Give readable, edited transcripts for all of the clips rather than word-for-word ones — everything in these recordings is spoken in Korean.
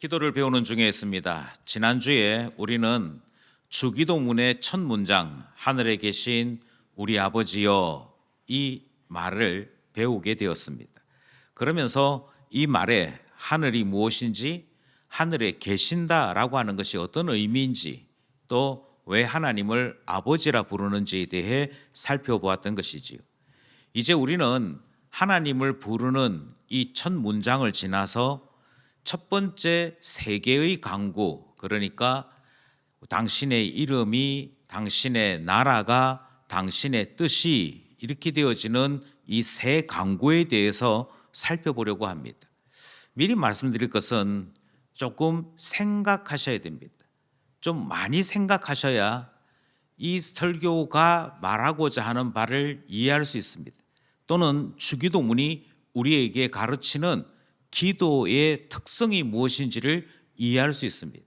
기도를 배우는 중에 있습니다. 지난주에 우리는 주기도문의 첫 문장 하늘에 계신 우리 아버지여 이 말을 배우게 되었습니다. 그러면서 이 말에 하늘이 무엇인지, 하늘에 계신다라고 하는 것이 어떤 의미인지, 또 왜 하나님을 아버지라 부르는지에 대해 살펴보았던 것이지요. 이제 우리는 하나님을 부르는 이 첫 문장을 지나서 첫 번째 세 개의 강구, 그러니까 당신의 이름이, 당신의 나라가, 당신의 뜻이 이렇게 되어지는 이 세 강구에 대해서 살펴보려고 합니다. 미리 말씀드릴 것은 조금 생각하셔야 됩니다. 좀 많이 생각하셔야 이 설교가 말하고자 하는 바를 이해할 수 있습니다. 또는 주기도문이 우리에게 가르치는 기도의 특성이 무엇인지를 이해할 수 있습니다.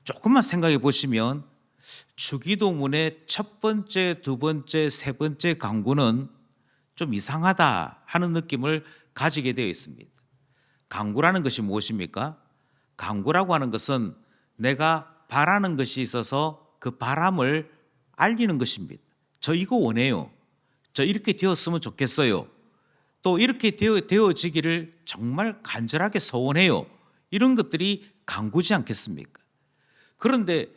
조금만 생각해 보시면 주기도문의 첫 번째, 두 번째, 세 번째 강구는 좀 이상하다 하는 느낌을 가지게 되어 있습니다. 강구라는 것이 무엇입니까? 강구라고 하는 것은 내가 바라는 것이 있어서 그 바람을 알리는 것입니다. 저 이거 원해요. 저 이렇게 되었으면 좋겠어요. 또 이렇게 되어지기를 정말 간절하게 소원해요. 이런 것들이 강구지 않겠습니까? 그런데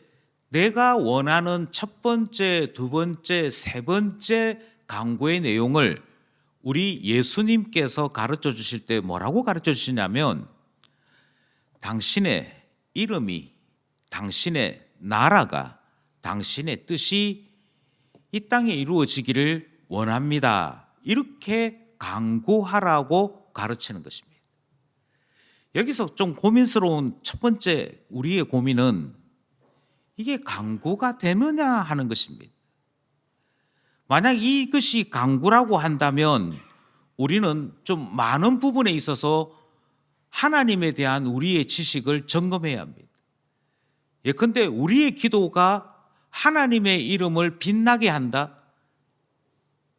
내가 원하는 첫 번째, 두 번째, 세 번째 강구의 내용을 우리 예수님께서 가르쳐 주실 때 뭐라고 가르쳐 주시냐면 당신의 이름이, 당신의 나라가, 당신의 뜻이 이 땅에 이루어지기를 원합니다. 이렇게 강구하라고 가르치는 것입니다. 여기서 좀 고민스러운 첫 번째 우리의 고민은 이게 강구가 되느냐 하는 것입니다. 만약 이것이 강구라고 한다면 우리는 좀 많은 부분에 있어서 하나님에 대한 우리의 지식을 점검해야 합니다. 예컨대 우리의 기도가 하나님의 이름을 빛나게 한다?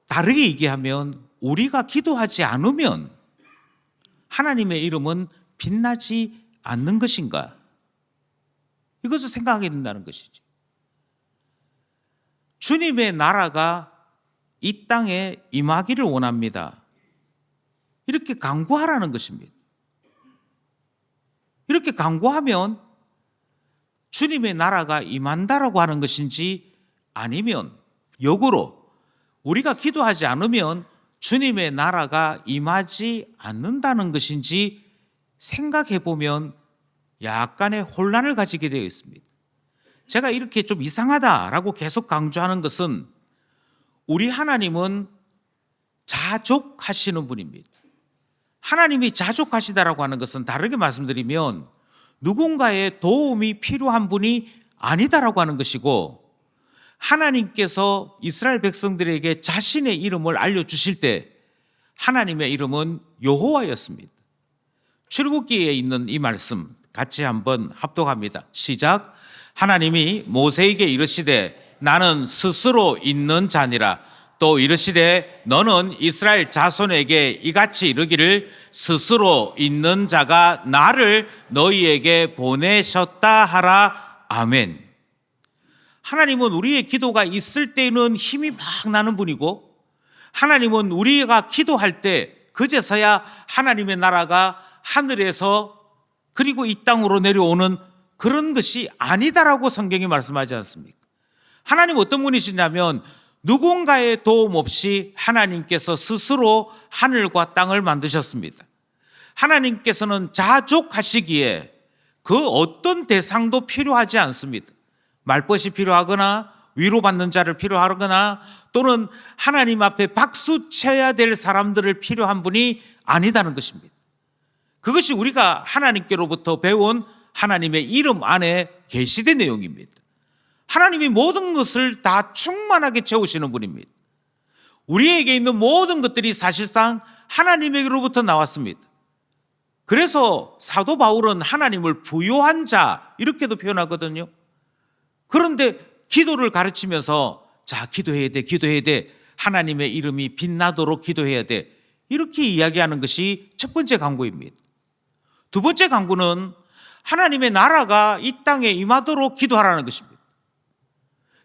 다르게 얘기하면 우리가 기도하지 않으면 하나님의 이름은 빛나지 않는 것인가? 이것을 생각하게 된다는 것이죠. 주님의 나라가 이 땅에 임하기를 원합니다. 이렇게 강구하라는 것입니다. 이렇게 강구하면 주님의 나라가 임한다라고 하는 것인지, 아니면 역으로 우리가 기도하지 않으면 주님의 나라가 임하지 않는다는 것인지 생각해 보면 약간의 혼란을 가지게 되어 있습니다. 제가 이렇게 좀 이상하다라고 계속 강조하는 것은 우리 하나님은 자족하시는 분입니다. 하나님이 자족하시다라고 하는 것은 다르게 말씀드리면 누군가의 도움이 필요한 분이 아니다라고 하는 것이고, 하나님께서 이스라엘 백성들에게 자신의 이름을 알려주실 때 하나님의 이름은 여호와였습니다. 출애굽기에 있는 이 말씀 같이 한번 합독합니다. 시작. 하나님이 모세에게 이르시되 나는 스스로 있는 자니라. 또 이르시되 너는 이스라엘 자손에게 이같이 이르기를 스스로 있는 자가 나를 너희에게 보내셨다 하라. 아멘. 하나님은 우리의 기도가 있을 때는 힘이 막 나는 분이고, 하나님은 우리가 기도할 때 그제서야 하나님의 나라가 하늘에서 그리고 이 땅으로 내려오는 그런 것이 아니다라고 성경이 말씀하지 않습니까? 하나님 어떤 분이시냐면 누군가의 도움 없이 하나님께서 스스로 하늘과 땅을 만드셨습니다. 하나님께서는 자족하시기에 그 어떤 대상도 필요하지 않습니다. 말벗이 필요하거나 위로받는 자를 필요하거나 또는 하나님 앞에 박수 쳐야 될 사람들을 필요한 분이 아니다는 것입니다. 그것이 우리가 하나님께로부터 배운 하나님의 이름 안에 계시된 내용입니다. 하나님이 모든 것을 다 충만하게 채우시는 분입니다. 우리에게 있는 모든 것들이 사실상 하나님에게로부터 나왔습니다. 그래서 사도 바울은 하나님을 부요한 자 이렇게도 표현하거든요. 그런데 기도를 가르치면서 자, 기도해야 돼. 하나님의 이름이 빛나도록 기도해야 돼. 이렇게 이야기하는 것이 첫 번째 강구입니다. 두 번째 강구는 하나님의 나라가 이 땅에 임하도록 기도하라는 것입니다.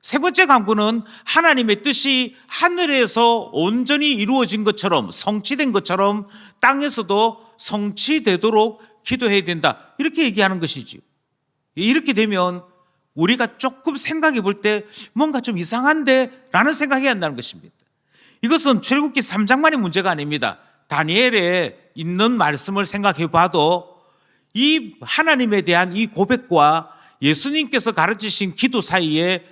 세 번째 간구는 하나님의 뜻이 하늘에서 온전히 이루어진 것처럼, 성취된 것처럼 땅에서도 성취되도록 기도해야 된다, 이렇게 얘기하는 것이지요. 이렇게 되면 우리가 조금 생각해 볼 때 뭔가 좀 이상한데 라는 생각이 한다는 것입니다. 이것은 출애굽기 3장만의 문제가 아닙니다. 다니엘에 있는 말씀을 생각해 봐도 이 하나님에 대한 이 고백과 예수님께서 가르치신 기도 사이에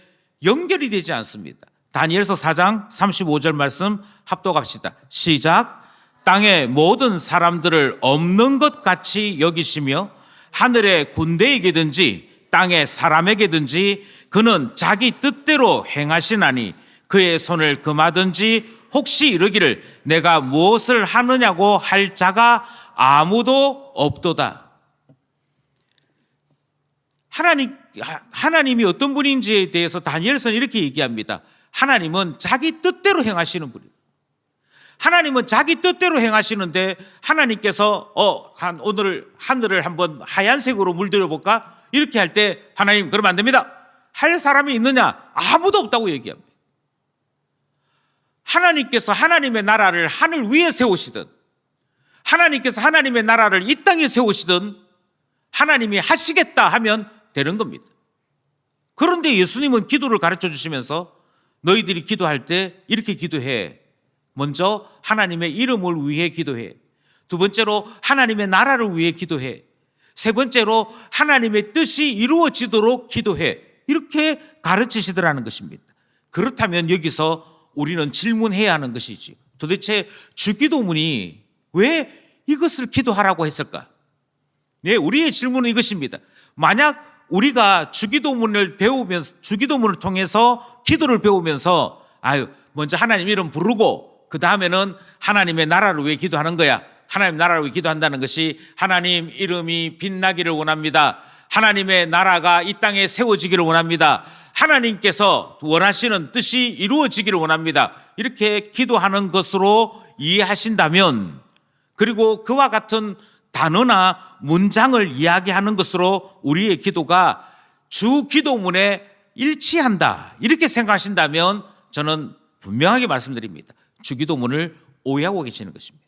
연결이 되지 않습니다. 다니엘서 4장 35절 말씀 합독합시다. 시작. 땅의 모든 사람들을 없는 것 같이 여기시며 하늘의 군대에게든지 땅의 사람에게든지 그는 자기 뜻대로 행하시나니 그의 손을 금하든지 혹시 이르기를 내가 무엇을 하느냐고 할 자가 아무도 없도다. 하나님이 어떤 분인지에 대해서 다니엘서는 이렇게 얘기합니다. 하나님은 자기 뜻대로 행하시는 분이에요. 하나님은 자기 뜻대로 행하시는데 하나님께서 오늘 하늘을 한번 하얀색으로 물들여 볼까? 이렇게 할 때 하나님 그러면 안 됩니다. 할 사람이 있느냐? 아무도 없다고 얘기합니다. 하나님께서 하나님의 나라를 하늘 위에 세우시든 하나님께서 하나님의 나라를 이 땅에 세우시든 하나님이 하시겠다 하면 되는 겁니다. 그런데 예수님은 기도를 가르쳐 주시면서 너희들이 기도할 때 이렇게 기도해. 먼저 하나님의 이름을 위해 기도해. 두 번째로 하나님의 나라를 위해 기도해. 세 번째로 하나님의 뜻이 이루어지도록 기도해. 이렇게 가르치시더라는 것입니다. 그렇다면 여기서 우리는 질문해야 하는 것이지. 도대체 주기도문이 왜 이것을 기도하라고 했을까? 네, 우리의 질문은 이것입니다. 만약 우리가 주기도문을 배우면서, 주기도문을 통해서 기도를 배우면서 먼저 하나님 이름 부르고 그 다음에는 하나님의 나라를 위해 기도하는 거야. 하나님 나라를 위해 기도한다는 것이 하나님 이름이 빛나기를 원합니다. 하나님의 나라가 이 땅에 세워지기를 원합니다. 하나님께서 원하시는 뜻이 이루어지기를 원합니다. 이렇게 기도하는 것으로 이해하신다면, 그리고 그와 같은 단어나 문장을 이야기하는 것으로 우리의 기도가 주 기도문에 일치한다, 이렇게 생각하신다면 저는 분명하게 말씀드립니다. 주 기도문을 오해하고 계시는 것입니다.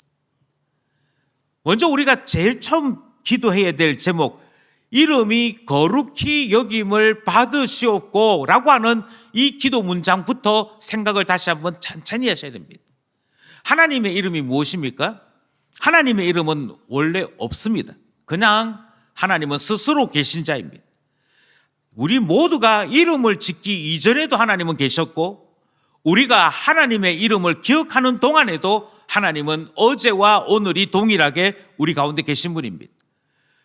먼저 우리가 제일 처음 기도해야 될 제목, 이름이 거룩히 여김을 받으시옵고 라고 하는 이 기도 문장부터 생각을 다시 한번 천천히 하셔야 됩니다. 하나님의 이름이 무엇입니까? 하나님의 이름은 원래 없습니다. 그냥 하나님은 스스로 계신 자입니다. 우리 모두가 이름을 짓기 이전에도 하나님은 계셨고, 우리가 하나님의 이름을 기억하는 동안에도 하나님은 어제와 오늘이 동일하게 우리 가운데 계신 분입니다.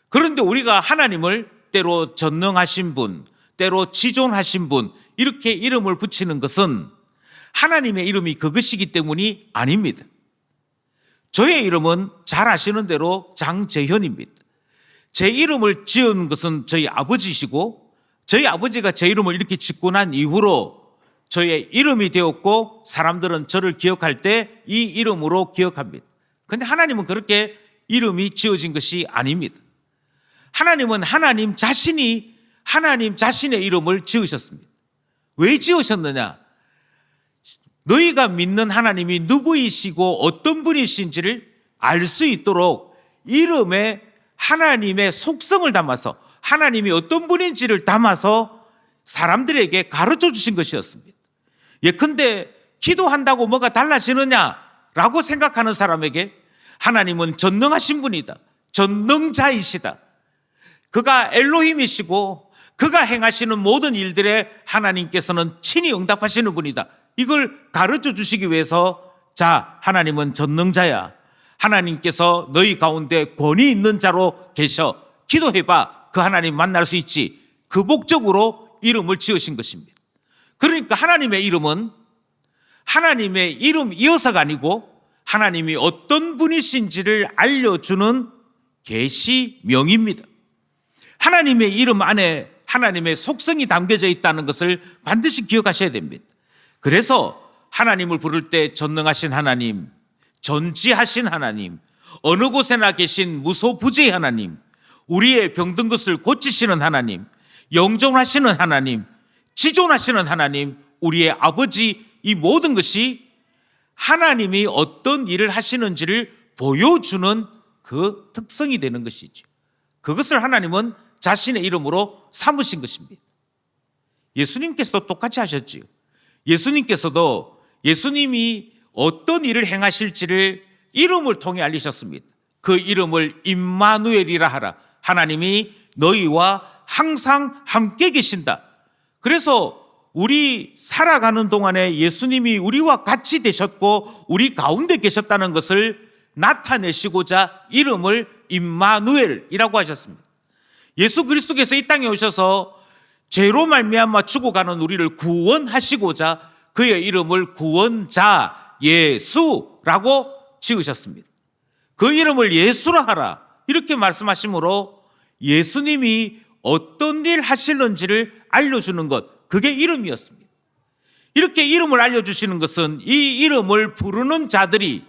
그런데 우리가 하나님을 때로 전능하신 분, 때로 지존하신 분, 이렇게 이름을 붙이는 것은 하나님의 이름이 그것이기 때문이 아닙니다. 저의 이름은 잘 아시는 대로 장재현입니다. 제 이름을 지은 것은 저희 아버지시고, 저희 아버지가 제 이름을 이렇게 짓고 난 이후로 저의 이름이 되었고, 사람들은 저를 기억할 때 이 이름으로 기억합니다. 그런데 하나님은 그렇게 이름이 지어진 것이 아닙니다. 하나님은 하나님 자신이 하나님 자신의 이름을 지으셨습니다. 왜 지으셨느냐? 너희가 믿는 하나님이 누구이시고 어떤 분이신지를 알 수 있도록 이름에 하나님의 속성을 담아서, 하나님이 어떤 분인지를 담아서 사람들에게 가르쳐 주신 것이었습니다. 예컨대 기도한다고 뭐가 달라지느냐라고 생각하는 사람에게 하나님은 전능하신 분이다, 전능자이시다, 그가 엘로힘이시고 그가 행하시는 모든 일들에 하나님께서는 친히 응답하시는 분이다, 이걸 가르쳐 주시기 위해서, 자, 하나님은 전능자야, 하나님께서 너희 가운데 권위 있는 자로 계셔, 기도해봐, 그 하나님 만날 수 있지, 그 목적으로 이름을 지으신 것입니다. 그러니까 하나님의 이름은 하나님의 이름 이어서가 아니고 하나님이 어떤 분이신지를 알려주는 계시명입니다. 하나님의 이름 안에 하나님의 속성이 담겨져 있다는 것을 반드시 기억하셔야 됩니다. 그래서 하나님을 부를 때 전능하신 하나님, 전지하신 하나님, 어느 곳에나 계신 무소부재의 하나님, 우리의 병든 것을 고치시는 하나님, 영존하시는 하나님, 지존하시는 하나님, 우리의 아버지, 이 모든 것이 하나님이 어떤 일을 하시는지를 보여주는 그 특성이 되는 것이죠. 그것을 하나님은 자신의 이름으로 삼으신 것입니다. 예수님께서도 똑같이 하셨지요. 예수님께서도 예수님이 어떤 일을 행하실지를 이름을 통해 알리셨습니다. 그 이름을 임마누엘이라 하라. 하나님이 너희와 항상 함께 계신다. 그래서 우리 살아가는 동안에 예수님이 우리와 같이 되셨고 우리 가운데 계셨다는 것을 나타내시고자 이름을 임마누엘이라고 하셨습니다. 예수 그리스도께서 이 땅에 오셔서 죄로 말미암아 죽어가는 우리를 구원하시고자 그의 이름을 구원자 예수라고 지으셨습니다. 그 이름을 예수라 하라 이렇게 말씀하시므로 예수님이 어떤 일 하시는지를 알려주는 것, 그게 이름이었습니다. 이렇게 이름을 알려주시는 것은 이 이름을 부르는 자들이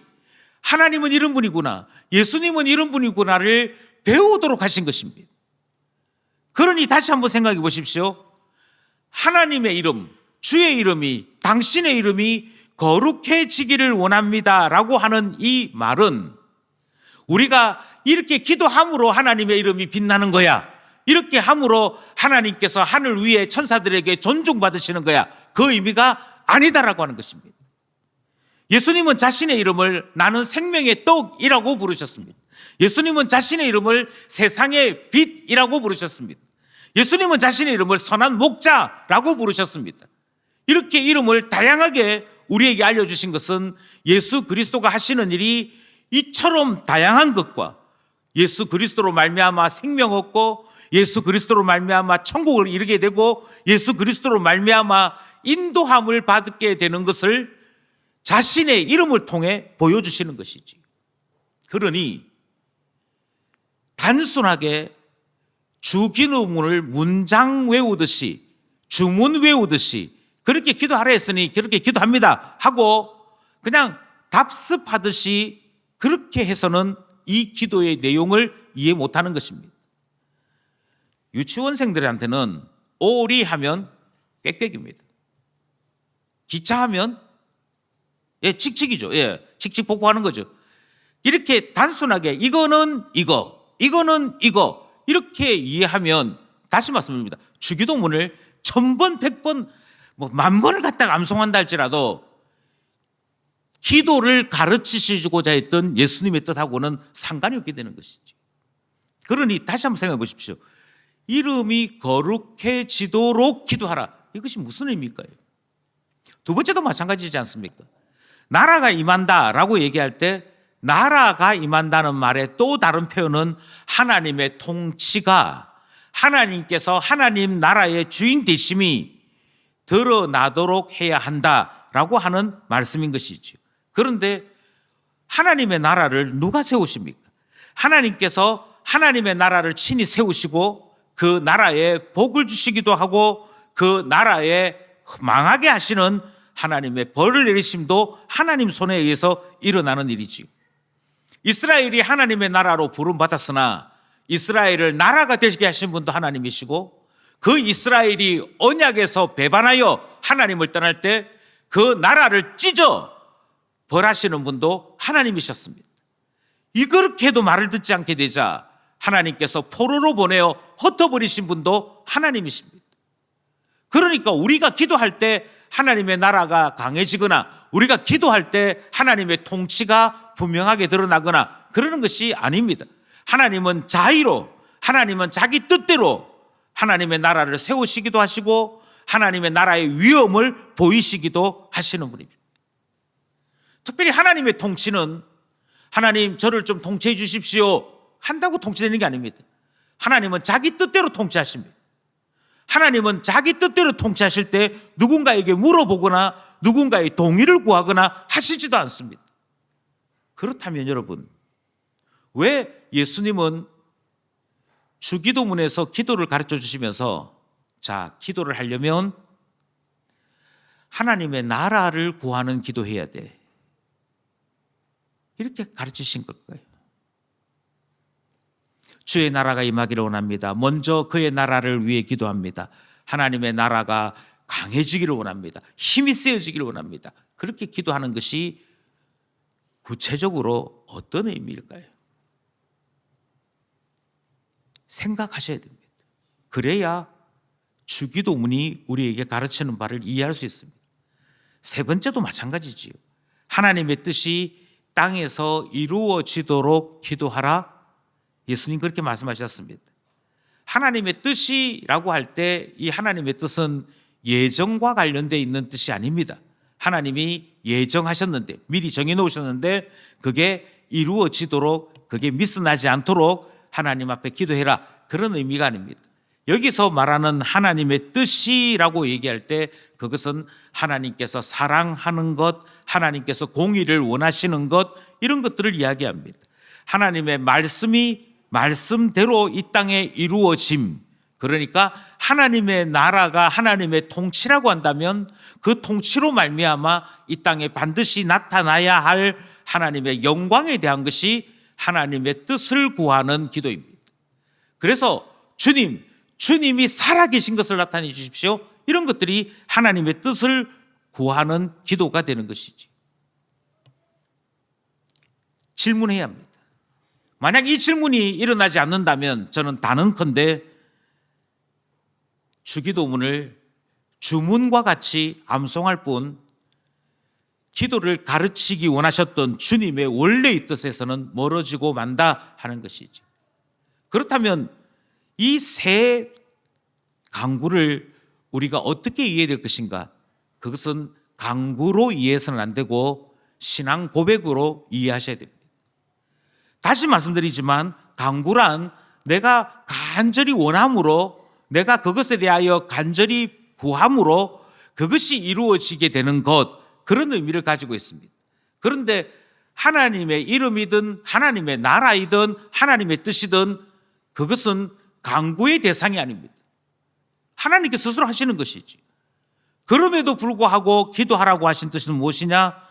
하나님은 이런 분이구나, 예수님은 이런 분이구나를 배우도록 하신 것입니다. 그러니 다시 한번 생각해 보십시오. 하나님의 이름, 주의 이름이, 당신의 이름이 거룩해지기를 원합니다 라고 하는 이 말은 우리가 이렇게 기도함으로 하나님의 이름이 빛나는 거야, 이렇게 함으로 하나님께서 하늘 위에 천사들에게 존중받으시는 거야, 그 의미가 아니다라고 하는 것입니다. 예수님은 자신의 이름을 나는 생명의 떡이라고 부르셨습니다. 예수님은 자신의 이름을 세상의 빛이라고 부르셨습니다. 예수님은 자신의 이름을 선한 목자라고 부르셨습니다. 이렇게 이름을 다양하게 우리에게 알려주신 것은 예수 그리스도가 하시는 일이 이처럼 다양한 것과 예수 그리스도로 말미암아 생명 얻고 예수 그리스도로 말미암아 천국을 이루게 되고 예수 그리스도로 말미암아 인도함을 받게 되는 것을 자신의 이름을 통해 보여주시는 것이지. 그러니 단순하게 주기도문을 문장 외우듯이, 주문 외우듯이 그렇게 기도하라 했으니 그렇게 기도합니다 하고 그냥 답습하듯이 그렇게 해서는 이 기도의 내용을 이해 못하는 것입니다. 유치원생들한테는 오리 하면 꽥꽥입니다. 기차하면 칙칙이죠. 칙칙폭폭하는 거죠. 이렇게 단순하게 이거는 이거, 이거는 이거 이렇게 이해하면, 다시 말씀드립니다, 주기도문을 1000번, 100번, 10,000번을 갖다가 암송한다 할지라도 기도를 가르치시고자 했던 예수님의 뜻하고는 상관이 없게 되는 것이죠. 그러니 다시 한번 생각해 보십시오. 이름이 거룩해지도록 기도하라, 이것이 무슨 의미일까요? 두 번째도 마찬가지지 않습니까? 나라가 임한다라고 얘기할 때 나라가 임한다는 말의 또 다른 표현은 하나님의 통치가, 하나님께서 하나님 나라의 주인 되심이 드러나도록 해야 한다라고 하는 말씀인 것이죠. 그런데 하나님의 나라를 누가 세우십니까? 하나님께서 하나님의 나라를 친히 세우시고 그 나라에 복을 주시기도 하고 그 나라에 망하게 하시는 하나님의 벌을 내리심도 하나님 손에 의해서 일어나는 일이지요. 이스라엘이 하나님의 나라로 부름받았으나 이스라엘을 나라가 되게 하신 분도 하나님이시고 그 이스라엘이 언약에서 배반하여 하나님을 떠날 때 그 나라를 찢어 벌하시는 분도 하나님이셨습니다. 이렇게도 말을 듣지 않게 되자 하나님께서 포로로 보내어 흩어버리신 분도 하나님이십니다. 그러니까 우리가 기도할 때 하나님의 나라가 강해지거나 우리가 기도할 때 하나님의 통치가 분명하게 드러나거나 그러는 것이 아닙니다. 하나님은 자의로, 하나님은 자기 뜻대로 하나님의 나라를 세우시기도 하시고 하나님의 나라의 위엄을 보이시기도 하시는 분입니다. 특별히 하나님의 통치는 하나님 저를 좀 통치해 주십시오 한다고 통치되는 게 아닙니다. 하나님은 자기 뜻대로 통치하십니다. 하나님은 자기 뜻대로 통치하실 때 누군가에게 물어보거나 누군가의 동의를 구하거나 하시지도 않습니다. 그렇다면 여러분, 왜 예수님은 주기도문에서 기도를 가르쳐 주시면서 자, 기도를 하려면 하나님의 나라를 구하는 기도해야 돼, 이렇게 가르치신 걸까요? 주의 나라가 임하기를 원합니다. 먼저 그의 나라를 위해 기도합니다. 하나님의 나라가 강해지기를 원합니다. 힘이 세어지기를 원합니다. 그렇게 기도하는 것이 구체적으로 어떤 의미일까요? 생각하셔야 됩니다. 그래야 주기도문이 우리에게 가르치는 바를 이해할 수 있습니다. 세 번째도 마찬가지지요. 하나님의 뜻이 땅에서 이루어지도록 기도하라. 예수님 그렇게 말씀하셨습니다. 하나님의 뜻이라고 할 때 이 하나님의 뜻은 예정과 관련되어 있는 뜻이 아닙니다. 하나님이 예정하셨는데, 미리 정해놓으셨는데 그게 이루어지도록, 그게 미스나지 않도록 하나님 앞에 기도해라, 그런 의미가 아닙니다. 여기서 말하는 하나님의 뜻이라고 얘기할 때 그것은 하나님께서 사랑하는 것, 하나님께서 공의를 원하시는 것, 이런 것들을 이야기합니다. 하나님의 말씀이 말씀대로 이 땅에 이루어짐, 그러니까 하나님의 나라가 하나님의 통치라고 한다면 그 통치로 말미암아 이 땅에 반드시 나타나야 할 하나님의 영광에 대한 것이 하나님의 뜻을 구하는 기도입니다. 그래서 주님이 살아계신 것을 나타내 주십시오, 이런 것들이 하나님의 뜻을 구하는 기도가 되는 것이지. 질문해야 합니다. 만약 이 질문이 일어나지 않는다면 저는 단언컨대 주기도문을 주문과 같이 암송할 뿐 기도를 가르치기 원하셨던 주님의 원래의 뜻에서는 멀어지고 만다 하는 것이죠. 그렇다면 이 세 강구를 우리가 어떻게 이해해야 될 것인가? 그것은 강구로 이해해서는 안 되고 신앙 고백으로 이해하셔야 됩니다. 다시 말씀드리지만 강구란 내가 간절히 원함으로, 내가 그것에 대하여 간절히 구함으로 그것이 이루어지게 되는 것, 그런 의미를 가지고 있습니다. 그런데 하나님의 이름이든 하나님의 나라이든 하나님의 뜻이든 그것은 강구의 대상이 아닙니다. 하나님께 스스로 하시는 것이지. 그럼에도 불구하고 기도하라고 하신 뜻은 무엇이냐?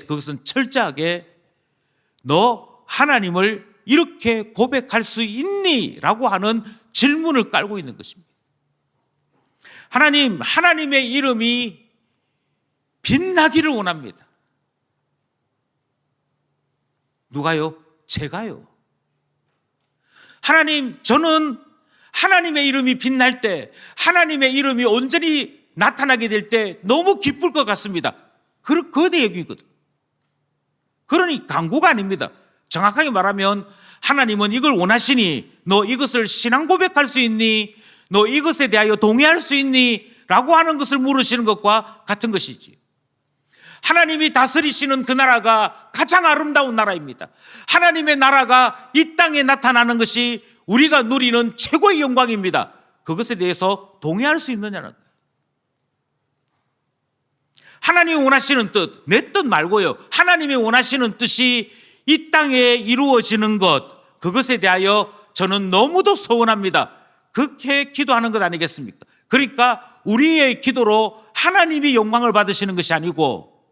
그것은 철저하게 너 하나님을 이렇게 고백할 수 있니? 라고 하는 질문을 깔고 있는 것입니다. 하나님의 이름이 빛나기를 원합니다. 누가요? 제가요. 하나님, 저는 하나님의 이름이 빛날 때, 하나님의 이름이 온전히 나타나게 될 때 너무 기쁠 것 같습니다. 그 얘기거든. 그러니 강구가 아닙니다. 정확하게 말하면 하나님은 이걸 원하시니 너 이것을 신앙 고백할 수 있니? 너 이것에 대하여 동의할 수 있니? 라고 하는 것을 물으시는 것과 같은 것이지. 하나님이 다스리시는 그 나라가 가장 아름다운 나라입니다. 하나님의 나라가 이 땅에 나타나는 것이 우리가 누리는 최고의 영광입니다. 그것에 대해서 동의할 수 있느냐는 거예요. 하나님이 원하시는 뜻, 내 뜻 말고요. 하나님이 원하시는 뜻이 이 땅에 이루어지는 것, 그것에 대하여 저는 너무도 소원합니다. 그렇게 기도하는 것 아니겠습니까? 그러니까 우리의 기도로 하나님이 영광을 받으시는 것이 아니고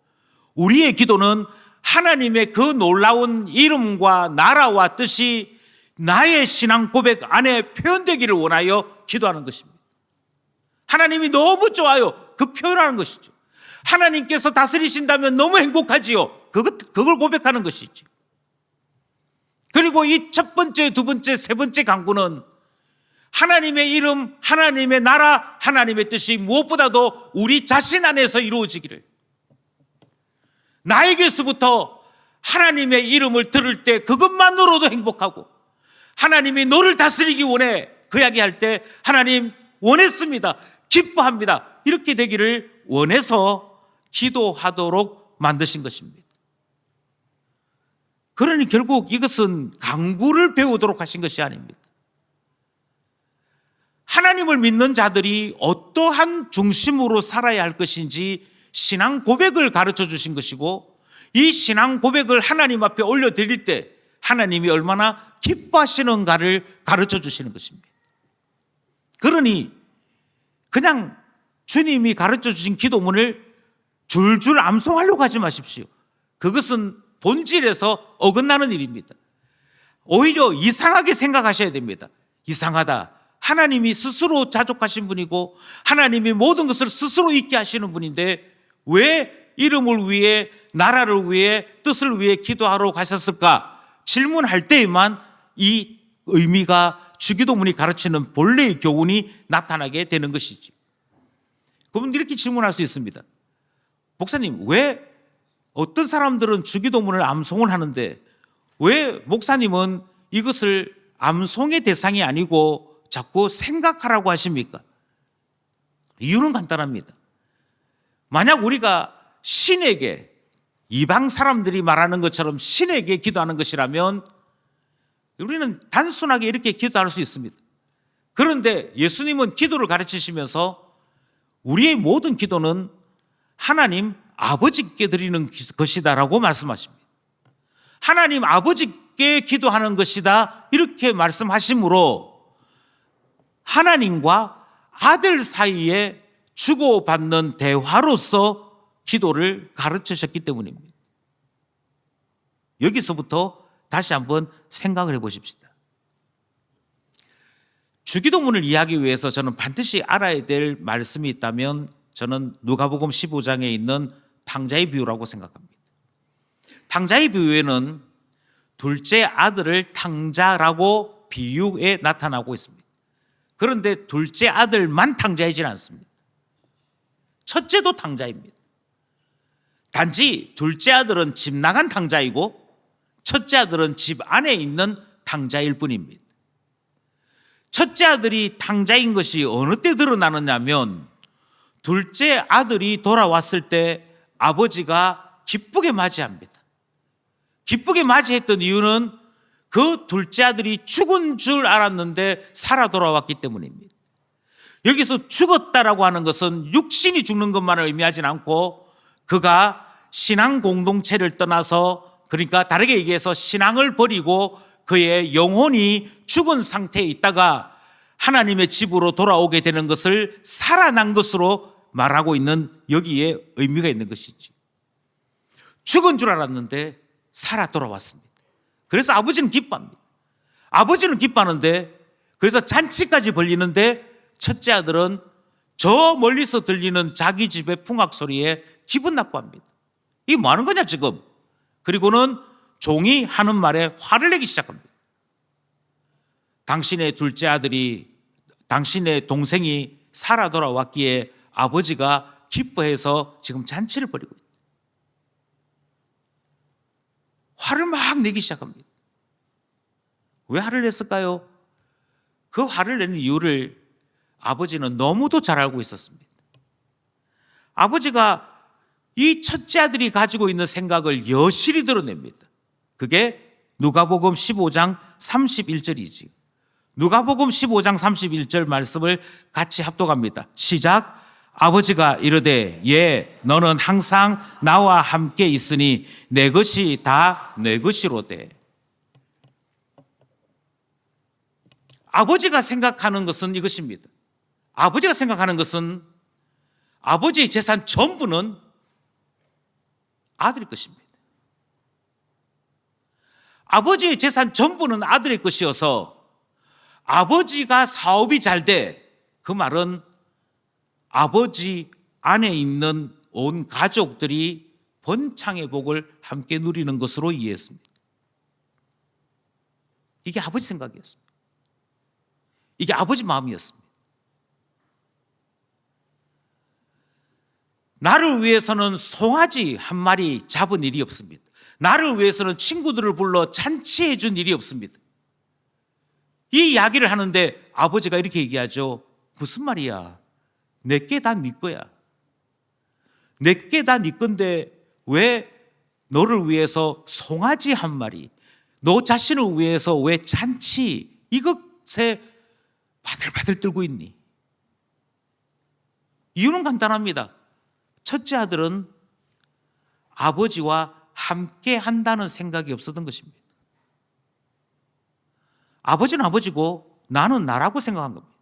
우리의 기도는 하나님의 그 놀라운 이름과 나라와 뜻이 나의 신앙 고백 안에 표현되기를 원하여 기도하는 것입니다. 하나님이 너무 좋아요. 그 표현하는 것이죠. 하나님께서 다스리신다면 너무 행복하지요. 그걸 고백하는 것이죠. 그리고 이 첫 번째, 두 번째, 세 번째 강구는 하나님의 이름, 하나님의 나라, 하나님의 뜻이 무엇보다도 우리 자신 안에서 이루어지기를. 나에게서부터 하나님의 이름을 들을 때 그것만으로도 행복하고, 하나님이 너를 다스리기 원해, 그 이야기할 때 하나님 원했습니다, 기뻐합니다, 이렇게 되기를 원해서 기도하도록 만드신 것입니다. 그러니 결국 이것은 강구를 배우도록 하신 것이 아닙니다. 하나님을 믿는 자들이 어떠한 중심으로 살아야 할 것인지 신앙 고백을 가르쳐 주신 것이고, 이 신앙 고백을 하나님 앞에 올려드릴 때 하나님이 얼마나 기뻐하시는가를 가르쳐 주시는 것입니다. 그러니 그냥 주님이 가르쳐 주신 기도문을 줄줄 암송하려고 하지 마십시오. 그것은 본질에서 어긋나는 일입니다. 오히려 이상하게 생각하셔야 됩니다. 이상하다. 하나님이 스스로 자족하신 분이고 하나님이 모든 것을 스스로 있게 하시는 분인데 왜 이름을 위해, 나라를 위해, 뜻을 위해 기도하러 가셨을까? 질문할 때에만 이 의미가 주기도문이 가르치는 본래의 교훈이 나타나게 되는 것이지. 그러면 이렇게 질문할 수 있습니다. 목사님, 왜 어떤 사람들은 주기도문을 암송을 하는데 왜 목사님은 이것을 암송의 대상이 아니고 자꾸 생각하라고 하십니까? 이유는 간단합니다. 만약 우리가 신에게, 이방 사람들이 말하는 것처럼 신에게 기도하는 것이라면 우리는 단순하게 이렇게 기도할 수 있습니다. 그런데 예수님은 기도를 가르치시면서 우리의 모든 기도는 하나님 아버지께 드리는 것이다라고 말씀하십니다. 하나님 아버지께 기도하는 것이다 이렇게 말씀하시므로 하나님과 아들 사이에 주고받는 대화로서 기도를 가르치셨기 때문입니다. 여기서부터 다시 한번 생각을 해보십시다. 주기도문을 이해하기 위해서 저는 반드시 알아야 될 말씀이 있다면 저는 누가복음 15장에 있는 탕자의 비유라고 생각합니다. 탕자의 비유에는 둘째 아들을 탕자라고 비유에 나타나고 있습니다. 그런데 둘째 아들만 탕자이진 않습니다. 첫째도 탕자입니다. 단지 둘째 아들은 집 나간 탕자이고 첫째 아들은 집 안에 있는 탕자일 뿐입니다. 첫째 아들이 탕자인 것이 어느 때 드러나느냐면 둘째 아들이 돌아왔을 때 아버지가 기쁘게 맞이합니다. 기쁘게 맞이했던 이유는 그 둘째 아들이 죽은 줄 알았는데 살아 돌아왔기 때문입니다. 여기서 죽었다라고 하는 것은 육신이 죽는 것만을 의미하진 않고 그가 신앙 공동체를 떠나서, 그러니까 다르게 얘기해서 신앙을 버리고 그의 영혼이 죽은 상태에 있다가 하나님의 집으로 돌아오게 되는 것을 살아난 것으로 말하고 있는, 여기에 의미가 있는 것이지. 죽은 줄 알았는데 살아 돌아왔습니다. 그래서 아버지는 기뻐합니다. 아버지는 기뻐하는데 그래서 잔치까지 벌리는데 첫째 아들은 저 멀리서 들리는 자기 집의 풍악 소리에 기분 나빠합니다. 이게 뭐 하는 거냐 지금. 그리고는 종이 하는 말에 화를 내기 시작합니다. 당신의 둘째 아들이, 당신의 동생이 살아 돌아왔기에 아버지가 기뻐해서 지금 잔치를 벌이고 있다. 화를 막 내기 시작합니다. 왜 화를 냈을까요? 그 화를 내는 이유를 아버지는 너무도 잘 알고 있었습니다. 아버지가 이 첫째 아들이 가지고 있는 생각을 여실히 드러냅니다. 그게 누가복음 15장 31절이지. 누가복음 15장 31절 말씀을 같이 합독합니다. 시작. 아버지가 이르되 예 너는 항상 나와 함께 있으니 내 것이 다 내 것이로되. 아버지가 생각하는 것은 이것입니다. 아버지가 생각하는 것은 아버지의 재산 전부는 아들의 것입니다. 아버지의 재산 전부는 아들의 것이어서 아버지가 사업이 잘 돼, 그 말은 아버지 안에 있는 온 가족들이 번창의 복을 함께 누리는 것으로 이해했습니다. 이게 아버지 생각이었습니다. 이게 아버지 마음이었습니다. 나를 위해서는 송아지 한 마리 잡은 일이 없습니다. 나를 위해서는 친구들을 불러 잔치해 준 일이 없습니다. 이 이야기를 하는데 아버지가 이렇게 얘기하죠. 무슨 말이야? 내게 다 네 거야. 내게 다 네 건데 왜 너를 위해서 송아지 한 마리, 너 자신을 위해서 왜 잔치 이것에 바들바들 떨고 있니? 이유는 간단합니다. 첫째 아들은 아버지와 함께 한다는 생각이 없었던 것입니다. 아버지는 아버지고 나는 나라고 생각한 겁니다.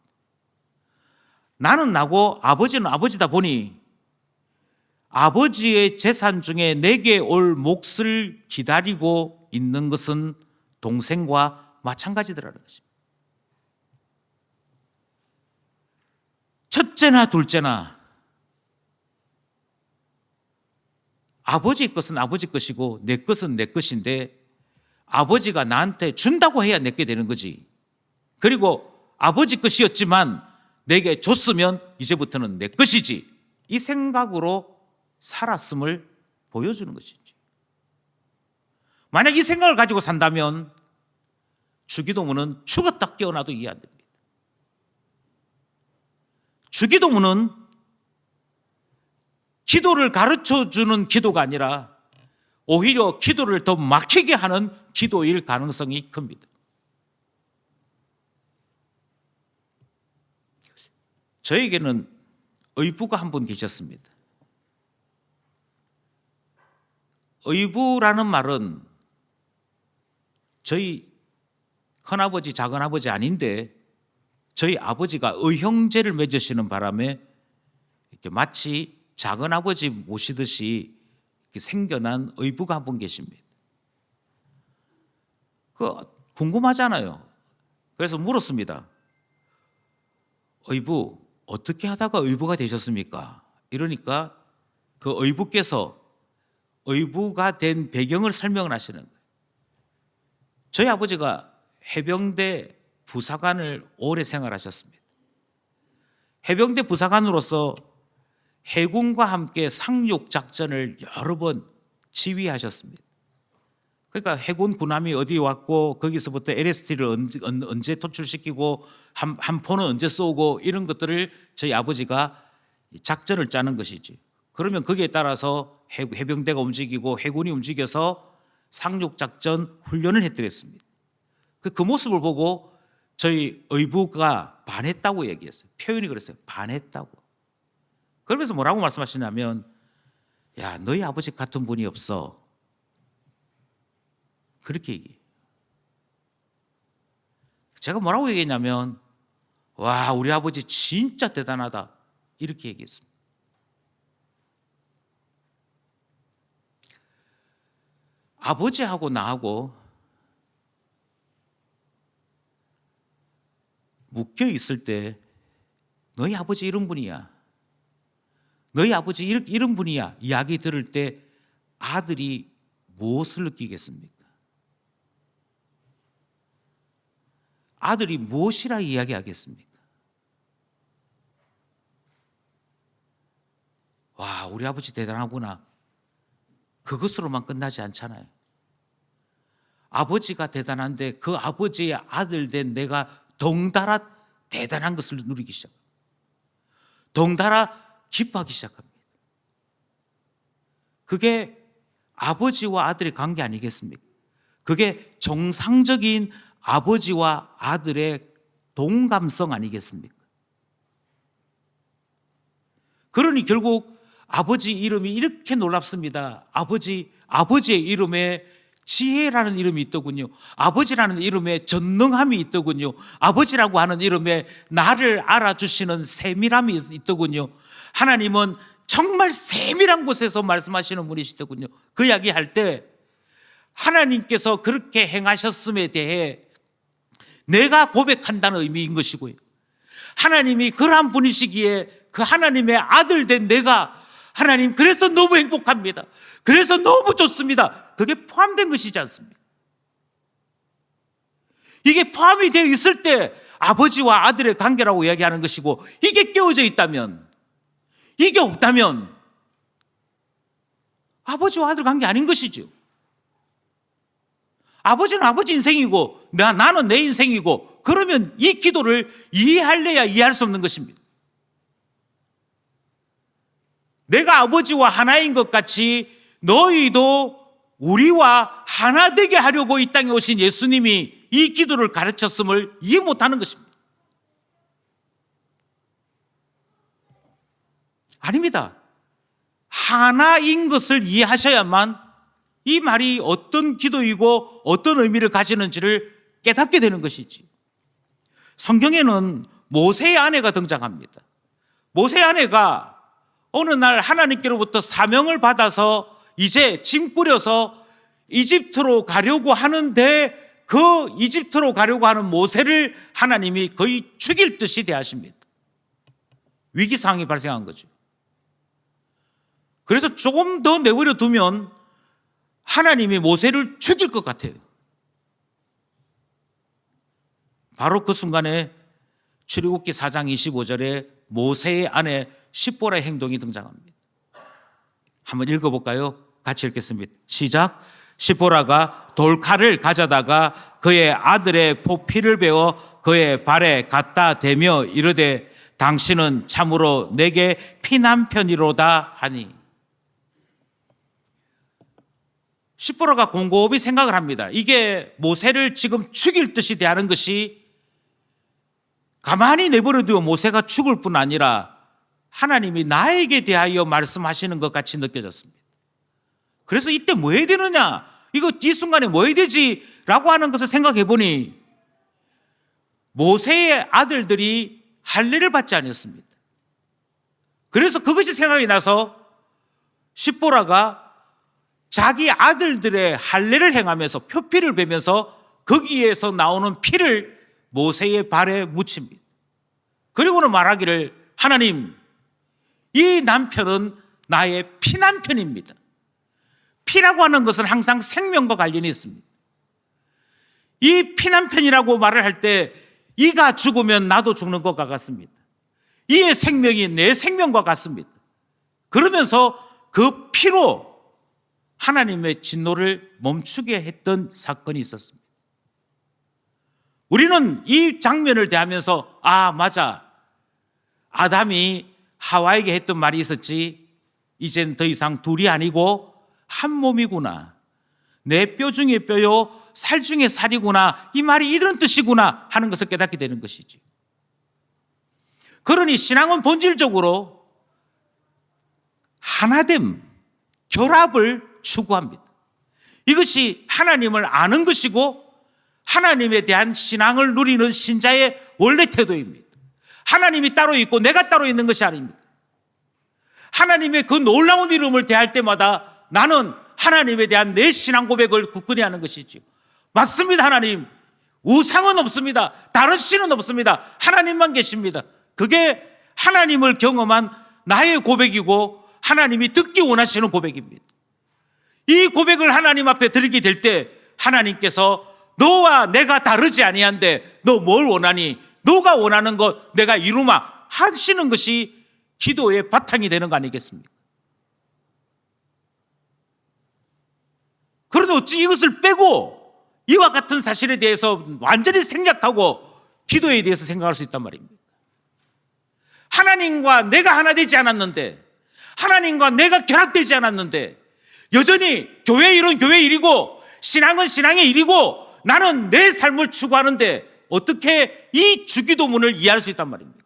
나는 나고 아버지는 아버지다 보니 아버지의 재산 중에 내게 올 몫을 기다리고 있는 것은 동생과 마찬가지더라는 것입니다. 첫째나 둘째나 아버지 것은 아버지 것이고 내 것은 내 것인데 아버지가 나한테 준다고 해야 내게 되는 거지. 그리고 아버지 것이었지만 내게 줬으면 이제부터는 내 것이지. 이 생각으로 살았음을 보여주는 것이지. 만약 이 생각을 가지고 산다면 주기도문은 죽었다 깨어나도 이해 안 됩니다. 주기도문은 기도를 가르쳐주는 기도가 아니라 오히려 기도를 더 막히게 하는 기도일 가능성이 큽니다. 저에게는 의부가 한 분 계셨습니다. 의부라는 말은 저희 큰아버지, 작은아버지 아닌데 저희 아버지가 의형제를 맺으시는 바람에 이렇게 마치 작은아버지 모시듯이 이렇게 생겨난 의부가 한 분 계십니다. 궁금하잖아요. 그래서 물었습니다. 의부, 어떻게 하다가 의부가 되셨습니까? 이러니까 그 의부께서 의부가 된 배경을 설명을 하시는 거예요. 저희 아버지가 해병대 부사관을 오래 생활하셨습니다. 해병대 부사관으로서 해군과 함께 상륙작전을 여러 번 지휘하셨습니다. 그러니까 해군 군함이 어디 왔고 거기서부터 LST를 언제 도출시키고 함포는 언제 쏘고 이런 것들을 저희 아버지가 작전을 짜는 것이지. 그러면 거기에 따라서 해병대가 움직이고 해군이 움직여서 상륙작전 훈련을 해드렸습니다. 그 모습을 보고 저희 의부가 반했다고 얘기했어요. 표현이 그랬어요. 반했다고. 그러면서 뭐라고 말씀하시냐면, 야, 너희 아버지 같은 분이 없어. 그렇게 얘기해요. 제가 뭐라고 얘기했냐면, 와, 우리 아버지 진짜 대단하다. 이렇게 얘기했습니다. 아버지하고 나하고 묶여 있을 때 너희 아버지 이런 분이야. 너희 아버지 이런 분이야. 이야기 들을 때 아들이 무엇을 느끼겠습니까? 아들이 무엇이라 이야기하겠습니까? 와, 우리 아버지 대단하구나. 그것으로만 끝나지 않잖아요. 아버지가 대단한데 그 아버지의 아들 된 내가 덩달아 대단한 것을 누리기 시작합니다. 덩달아 기뻐하기 시작합니다. 그게 아버지와 아들의 관계 아니겠습니까? 그게 정상적인 아버지와 아들의 동감성 아니겠습니까? 그러니 결국 아버지 이름이 이렇게 놀랍습니다. 아버지의 이름에 지혜라는 이름이 있더군요. 아버지라는 이름에 전능함이 있더군요. 아버지라고 하는 이름에 나를 알아주시는 세밀함이 있더군요. 하나님은 정말 세밀한 곳에서 말씀하시는 분이시더군요. 그 이야기할 때 하나님께서 그렇게 행하셨음에 대해 내가 고백한다는 의미인 것이고요. 하나님이 그러한 분이시기에 그 하나님의 아들 된 내가 하나님 그래서 너무 행복합니다. 그래서 너무 좋습니다. 그게 포함된 것이지 않습니까? 이게 포함이 되어 있을 때 아버지와 아들의 관계라고 이야기하는 것이고, 이게 깨어져 있다면, 이게 없다면 아버지와 아들 관계 아닌 것이죠. 아버지는 아버지 인생이고 나는 내 인생이고, 그러면 이 기도를 이해할래야 이해할 수 없는 것입니다. 내가 아버지와 하나인 것 같이 너희도 우리와 하나 되게 하려고 이 땅에 오신 예수님이 이 기도를 가르쳤음을 이해 못하는 것입니다. 아닙니다. 하나인 것을 이해하셔야만 이 말이 어떤 기도이고 어떤 의미를 가지는지를 깨닫게 되는 것이지. 성경에는 모세의 아내가 등장합니다. 모세의 아내가 어느 날 하나님께로부터 사명을 받아서 이제 짐 꾸려서 이집트로 가려고 하는데 그 이집트로 가려고 하는 모세를 하나님이 거의 죽일 듯이 대하십니다. 위기 상황이 발생한 거죠. 그래서 조금 더 내버려 두면 하나님이 모세를 죽일 것 같아요. 바로 그 순간에 출애굽기 4장 25절에 모세의 아내 십보라의 행동이 등장합니다. 한번 읽어볼까요? 같이 읽겠습니다. 시작. 십보라가 돌칼을 가져다가 그의 아들의 포피를 베어 그의 발에 갖다 대며 이르되 당신은 참으로 내게 피난편이로다 하니. 십보라가 곰곰이 생각을 합니다. 이게 모세를 지금 죽일 듯이 대하는 것이 가만히 내버려두면 모세가 죽을 뿐 아니라 하나님이 나에게 대하여 말씀하시는 것 같이 느껴졌습니다. 그래서 이때 뭐 해야 되느냐? 이거 이 순간에 뭐 해야 되지? 라고 하는 것을 생각해 보니 모세의 아들들이 할례를 받지 않았습니다. 그래서 그것이 생각이 나서 십보라가 자기 아들들의 할례를 행하면서 표피를 베면서 거기에서 나오는 피를 모세의 발에 묻힙니다. 그리고는 말하기를 하나님, 이 남편은 나의 피남편입니다. 피라고 하는 것은 항상 생명과 관련이 있습니다. 이 피남편이라고 말을 할 때 이가 죽으면 나도 죽는 것과 같습니다. 이의 생명이 내 생명과 같습니다. 그러면서 그 피로 하나님의 진노를 멈추게 했던 사건이 있었습니다. 우리는 이 장면을 대하면서 아 맞아, 아담이 하와에게 했던 말이 있었지, 이젠 더 이상 둘이 아니고 한 몸이구나, 내 뼈 중에 뼈요 살 중에 살이구나, 이 말이 이런 뜻이구나 하는 것을 깨닫게 되는 것이지. 그러니 신앙은 본질적으로 하나됨, 결합을 추구합니다. 이것이 하나님을 아는 것이고 하나님에 대한 신앙을 누리는 신자의 원래 태도입니다. 하나님이 따로 있고 내가 따로 있는 것이 아닙니다. 하나님의 그 놀라운 이름을 대할 때마다 나는 하나님에 대한 내 신앙 고백을 굳건히 하는 것이지요. 맞습니다. 하나님, 우상은 없습니다. 다른 신은 없습니다. 하나님만 계십니다. 그게 하나님을 경험한 나의 고백이고 하나님이 듣기 원하시는 고백입니다. 이 고백을 하나님 앞에 드리게 될 때 하나님께서 너와 내가 다르지 아니한데 너 뭘 원하니? 너가 원하는 것 내가 이루마 하시는 것이 기도의 바탕이 되는 거 아니겠습니까? 그런데 어찌 이것을 빼고 이와 같은 사실에 대해서 완전히 생략하고 기도에 대해서 생각할 수 있단 말입니다. 하나님과 내가 하나 되지 않았는데, 하나님과 내가 결합되지 않았는데 여전히 교회 일은 교회 일이고 신앙은 신앙의 일이고 나는 내 삶을 추구하는데 어떻게 이 주기도문을 이해할 수 있단 말입니까?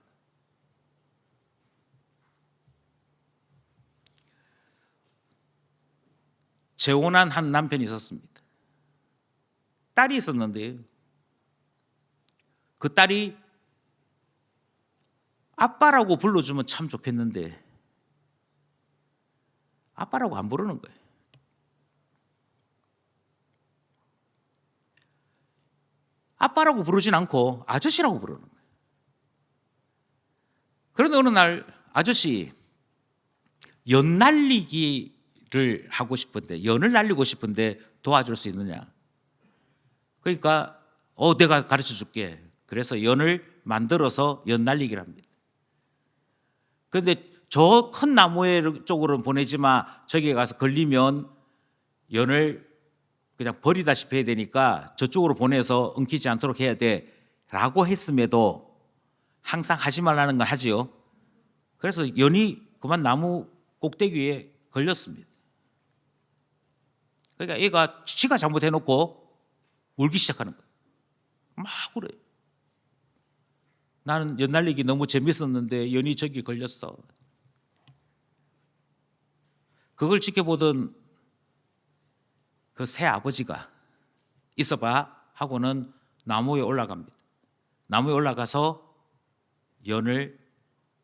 재혼한 한 남편이 있었습니다. 딸이 있었는데요, 그 딸이 아빠라고 불러주면 참 좋겠는데 아빠라고 안 부르는 거예요. 아빠라고 부르진 않고 아저씨라고 부르는 거예요. 그런데 어느 날 아저씨 연 날리기를 하고 싶은데, 연을 날리고 싶은데 도와줄 수 있느냐? 그러니까 내가 가르쳐 줄게. 그래서 연을 만들어서 연 날리기를 합니다. 그런데 저 큰 나무에 쪽으로 보내지 마, 저기에 가서 걸리면 연을 그냥 버리다시피 해야 되니까 저쪽으로 보내서 엉키지 않도록 해야 돼 라고 했음에도 항상 하지 말라는 걸 하지요. 그래서 연이 그만 나무 꼭대기 위에 걸렸습니다. 그러니까 얘가 지가 잘못해놓고 울기 시작하는 거예요. 막 울어요. 나는 연 날리기 너무 재밌었는데 연이 저기 걸렸어. 그걸 지켜보던 그 새 아버지가 있어봐 하고는 나무에 올라갑니다. 나무에 올라가서 연을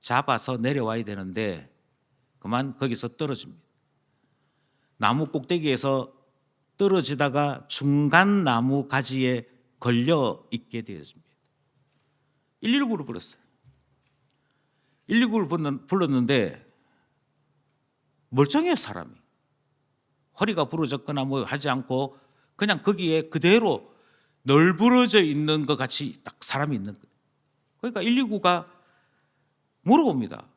잡아서 내려와야 되는데 그만 거기서 떨어집니다. 나무 꼭대기에서 떨어지다가 중간 나무 가지에 걸려 있게 되었습니다. 119를 불렀어요. 119를 불렀는데 멀쩡해요, 사람이. 허리가 부러졌거나 뭐 하지 않고 그냥 거기에 그대로 널브러져 있는 것 같이 딱 사람이 있는 거예요. 그러니까 119가 물어봅니다.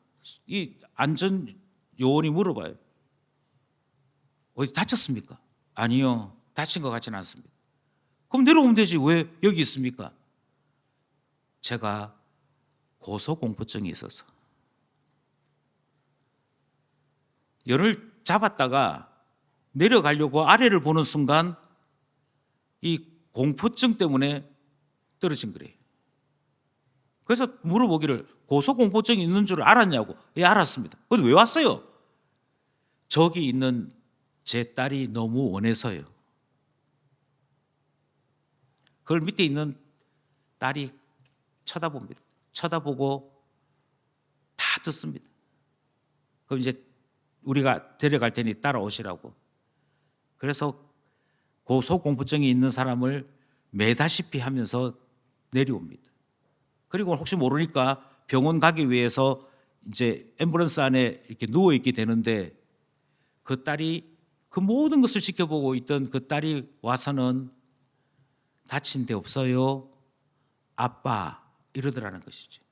이 안전 요원이 물어봐요. 어디 다쳤습니까? 아니요, 다친 것 같지는 않습니다. 그럼 내려오면 되지, 왜 여기 있습니까? 제가 고소공포증이 있어서 열을 잡았다가 내려가려고 아래를 보는 순간 이 공포증 때문에 떨어진 거래요. 그래서 물어보기를 고소공포증이 있는 줄 알았냐고. 예, 알았습니다. 근데 왜 왔어요? 저기 있는 제 딸이 너무 원해서요. 그걸 밑에 있는 딸이 쳐다봅니다. 쳐다보고 다 듣습니다. 그럼 이제 우리가 데려갈 테니 따라오시라고. 그래서 고소공포증이 있는 사람을 매다시피 하면서 내려옵니다. 그리고 혹시 모르니까 병원 가기 위해서 이제 앰뷸런스 안에 이렇게 누워 있게 되는데 그 딸이 그 모든 것을 지켜보고 있던 그 딸이 와서는 다친 데 없어요, 아빠, 이러더라는 것이죠.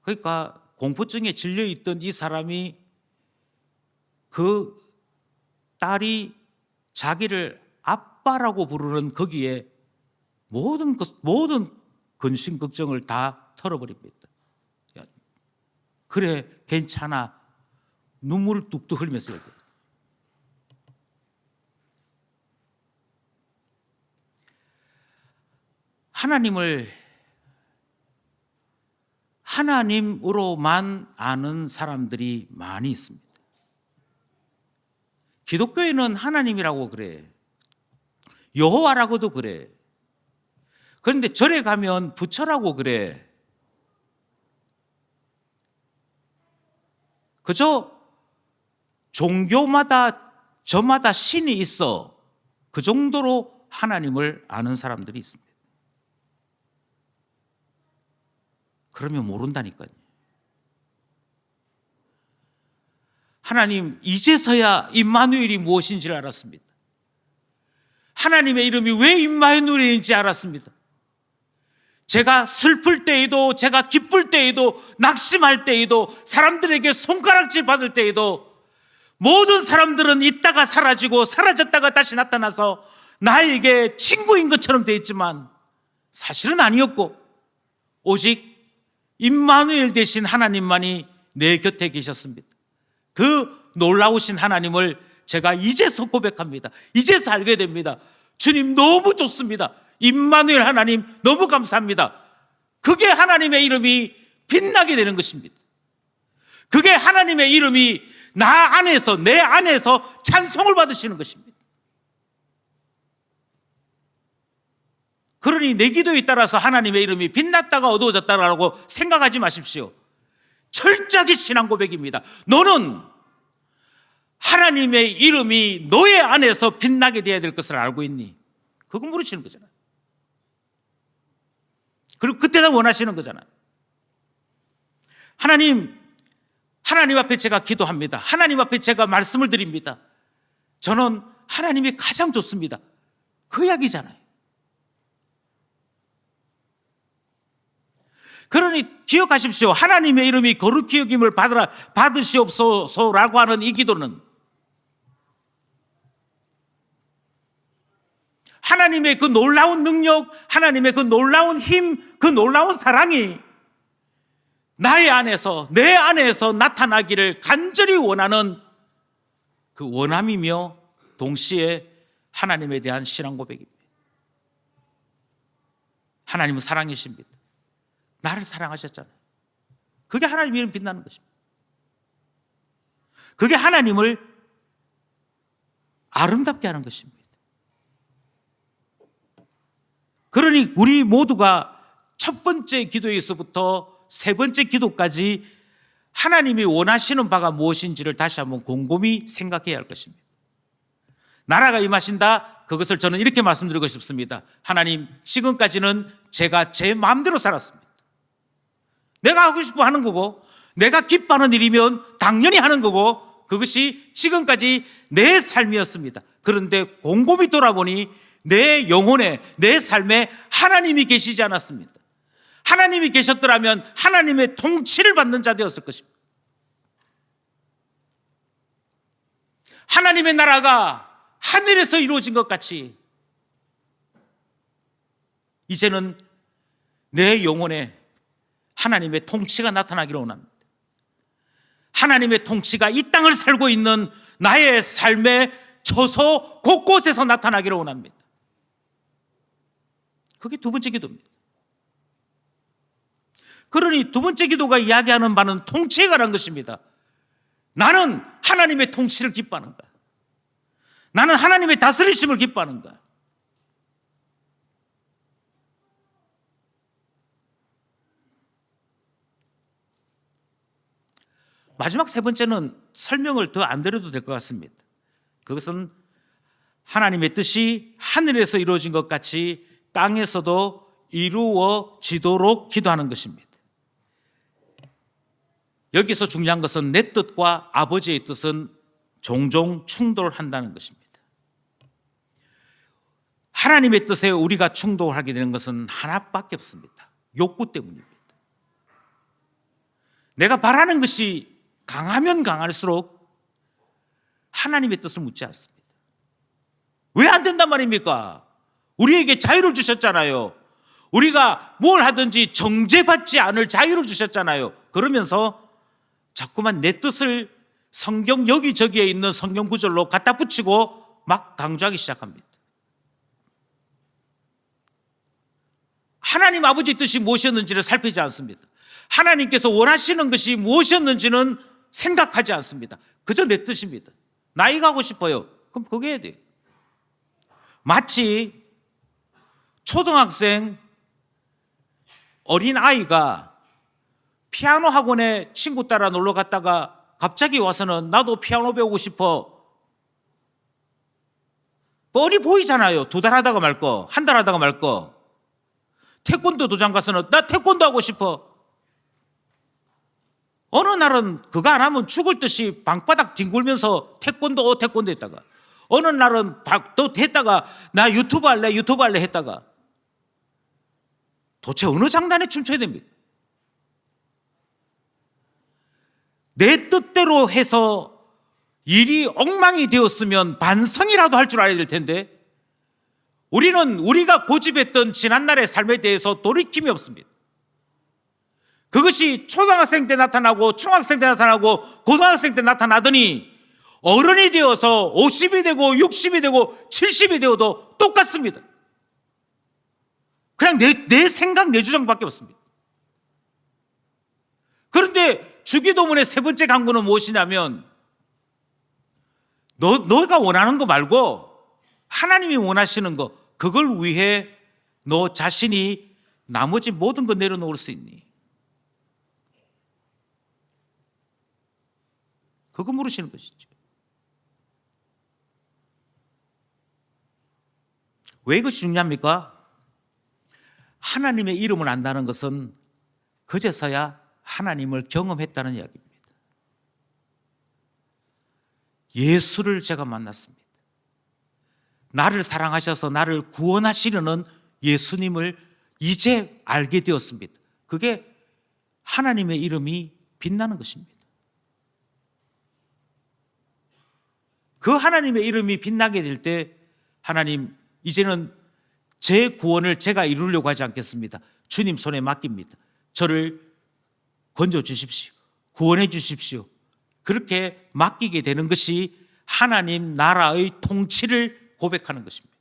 그러니까 공포증에 질려 있던 이 사람이 그 딸이 자기를 아빠라고 부르는 거기에 모든 근심 걱정을 다 털어버립니다. 그래, 괜찮아. 눈물을 뚝뚝 흘리면서 얘기해요. 하나님을 하나님으로만 아는 사람들이 많이 있습니다. 기독교에는 하나님이라고 그래. 여호와라고도 그래. 그런데 절에 가면 부처라고 그래. 그저 종교마다 저마다 신이 있어. 그 정도로 하나님을 아는 사람들이 있습니다. 그러면 모른다니까요. 하나님, 이제서야 임마누엘이 무엇인지를 알았습니다. 하나님의 이름이 왜 임마누엘인지 알았습니다. 제가 슬플 때에도, 제가 기쁠 때에도, 낙심할 때에도, 사람들에게 손가락질 받을 때에도 모든 사람들은 있다가 사라지고 사라졌다가 다시 나타나서 나에게 친구인 것처럼 되어 있지만 사실은 아니었고 오직 임마누엘 되신 하나님만이 내 곁에 계셨습니다. 그 놀라우신 하나님을 제가 이제서 고백합니다. 이제서 알게 됩니다. 주님 너무 좋습니다. 임마누엘 하나님 너무 감사합니다. 그게 하나님의 이름이 빛나게 되는 것입니다. 그게 하나님의 이름이 나 안에서, 내 안에서 찬송을 받으시는 것입니다. 그러니 내 기도에 따라서 하나님의 이름이 빛났다가 어두워졌다라고 생각하지 마십시오. 철저하게 신앙 고백입니다. 너는 하나님의 이름이 너의 안에서 빛나게 되어야 될 것을 알고 있니? 그거 물으시는 거잖아요. 그리고 그때다 원하시는 거잖아요. 하나님 앞에 제가 기도합니다. 하나님 앞에 제가 말씀을 드립니다. 저는 하나님이 가장 좋습니다. 그 이야기잖아요. 그러니 기억하십시오. 하나님의 이름이 거룩히 여김을 받으시옵소서라고 하는 이 기도는 하나님의 그 놀라운 능력, 하나님의 그 놀라운 힘, 그 놀라운 사랑이 나의 안에서, 내 안에서 나타나기를 간절히 원하는 그 원함이며 동시에 하나님에 대한 신앙 고백입니다. 하나님은 사랑이십니다. 나를 사랑하셨잖아요. 그게 하나님의 이름 빛나는 것입니다. 그게 하나님을 아름답게 하는 것입니다. 그러니 우리 모두가 첫 번째 기도에서부터 세 번째 기도까지 하나님이 원하시는 바가 무엇인지를 다시 한번 곰곰이 생각해야 할 것입니다. 나라가 임하신다. 그것을 저는 이렇게 말씀드리고 싶습니다. 하나님, 지금까지는 제가 제 마음대로 살았습니다. 내가 하고 싶어 하는 거고, 내가 기뻐하는 일이면 당연히 하는 거고, 그것이 지금까지 내 삶이었습니다. 그런데 곰곰이 돌아보니 내 영혼에, 내 삶에 하나님이 계시지 않았습니다. 하나님이 계셨더라면 하나님의 통치를 받는 자 되었을 것입니다. 하나님의 나라가 하늘에서 이루어진 것 같이 이제는 내 영혼에 하나님의 통치가 나타나기를 원합니다. 하나님의 통치가 이 땅을 살고 있는 나의 삶의 처소 곳곳에서 나타나기를 원합니다. 그게 두 번째 기도입니다. 그러니 두 번째 기도가 이야기하는 바는 통치에 관한 것입니다. 나는 하나님의 통치를 기뻐하는가? 나는 하나님의 다스리심을 기뻐하는가? 마지막 세 번째는 설명을 더 안 드려도 될 것 같습니다. 그것은 하나님의 뜻이 하늘에서 이루어진 것 같이 땅에서도 이루어지도록 기도하는 것입니다. 여기서 중요한 것은 내 뜻과 아버지의 뜻은 종종 충돌한다는 것입니다. 하나님의 뜻에 우리가 충돌하게 되는 것은 하나밖에 없습니다. 욕구 때문입니다. 내가 바라는 것이 강하면 강할수록 하나님의 뜻을 묻지 않습니다. 왜 안 된단 말입니까? 우리에게 자유를 주셨잖아요. 우리가 뭘 하든지 정죄받지 않을 자유를 주셨잖아요. 그러면서 자꾸만 내 뜻을 성경 여기저기에 있는 성경 구절로 갖다 붙이고 막 강조하기 시작합니다. 하나님 아버지의 뜻이 무엇이었는지를 살피지 않습니다. 하나님께서 원하시는 것이 무엇이었는지는 생각하지 않습니다. 그저 내 뜻입니다. 나이 가고 싶어요. 그럼 그게 해야 돼요. 마치 초등학생 어린 아이가 피아노 학원에 친구 따라 놀러 갔다가 갑자기 와서는 나도 피아노 배우고 싶어. 뻔히 보이잖아요. 2달 하다가 말 거, 1달 하다가 말 거. 태권도 도장 가서는 나 태권도 하고 싶어. 어느 날은 그거 안 하면 죽을 듯이 방바닥 뒹굴면서 태권도 했다가, 어느 날은 또 했다가 나 유튜브 할래 했다가, 도대체 어느 장단에 춤춰야 됩니까? 내 뜻대로 해서 일이 엉망이 되었으면 반성이라도 할 줄 알아야 될 텐데, 우리는 우리가 고집했던 지난날의 삶에 대해서 돌이킴이 없습니다. 그것이 초등학생 때 나타나고 중학생 때 나타나고 고등학생 때 나타나더니 어른이 되어서 50이 되고 60이 되고 70이 되어도 똑같습니다. 그냥 내 생각, 내 주장밖에 없습니다. 그런데 주기도문의 세 번째 강구는 무엇이냐면, 너가 원하는 거 말고 하나님이 원하시는 거, 그걸 위해 너 자신이 나머지 모든 거 내려놓을 수 있니? 그거 물으시는 것이죠. 왜 이것이 중요합니까? 하나님의 이름을 안다는 것은 그제서야 하나님을 경험했다는 이야기입니다. 예수를 제가 만났습니다. 나를 사랑하셔서 나를 구원하시려는 예수님을 이제 알게 되었습니다. 그게 하나님의 이름이 빛나는 것입니다. 그 하나님의 이름이 빛나게 될 때, 하나님, 이제는 제 구원을 제가 이루려고 하지 않겠습니다. 주님 손에 맡깁니다. 저를 건져 주십시오. 구원해 주십시오. 그렇게 맡기게 되는 것이 하나님 나라의 통치를 고백하는 것입니다.